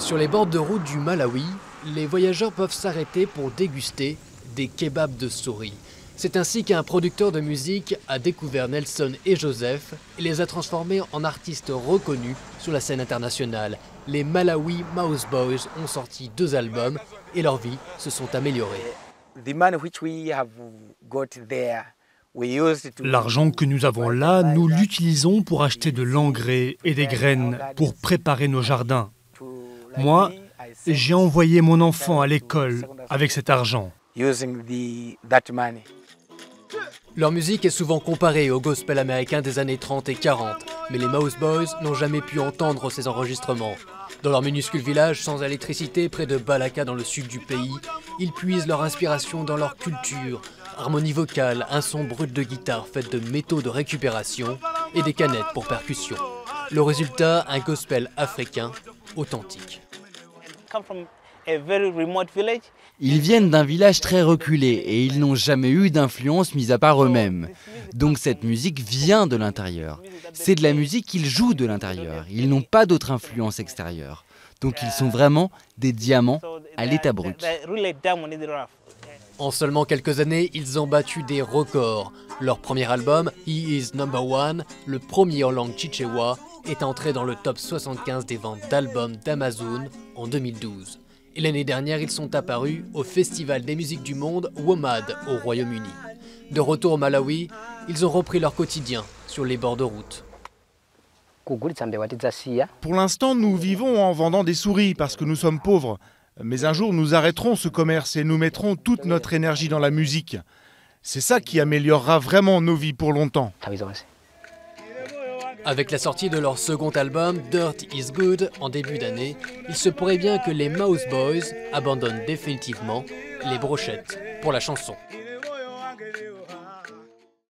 Sur les bords de route du Malawi, les voyageurs peuvent s'arrêter pour déguster des kebabs de souris. C'est ainsi qu'un producteur de musique a découvert Nelson et Joseph et les a transformés en artistes reconnus sur la scène internationale. Les Malawi Mouse Boys ont sorti 2 albums et leurs vies se sont améliorées. L'argent que nous avons là, nous l'utilisons pour acheter de l'engrais et des graines pour préparer nos jardins. Moi, j'ai envoyé mon enfant à l'école avec cet argent. Leur musique est souvent comparée au gospel américain des années 30 et 40, mais les Mouse Boys n'ont jamais pu entendre ces enregistrements. Dans leur minuscule village sans électricité près de Balaka dans le sud du pays, ils puisent leur inspiration dans leur culture, harmonie vocale, un son brut de guitare fait de métaux de récupération et des canettes pour percussion. Le résultat, un gospel africain authentique. Ils viennent d'un village très reculé et ils n'ont jamais eu d'influence mis à part eux-mêmes. Donc cette musique vient de l'intérieur. C'est de la musique qu'ils jouent de l'intérieur. Ils n'ont pas d'autre influence extérieure. Donc ils sont vraiment des diamants à l'état brut. En seulement quelques années, ils ont battu des records. Leur premier album, He Is Number One, le premier en langue tchétchewa, est entré dans le top 75 des ventes d'albums d'Amazon en 2012. Et l'année dernière, ils sont apparus au Festival des musiques du monde WOMAD au Royaume-Uni. De retour au Malawi, ils ont repris leur quotidien sur les bords de route. Pour l'instant, nous vivons en vendant des souris parce que nous sommes pauvres. Mais un jour, nous arrêterons ce commerce et nous mettrons toute notre énergie dans la musique. C'est ça qui améliorera vraiment nos vies pour longtemps. Avec la sortie de leur second album, Dirt is Good, en début d'année, il se pourrait bien que les Mouse Boys abandonnent définitivement les brochettes pour la chanson.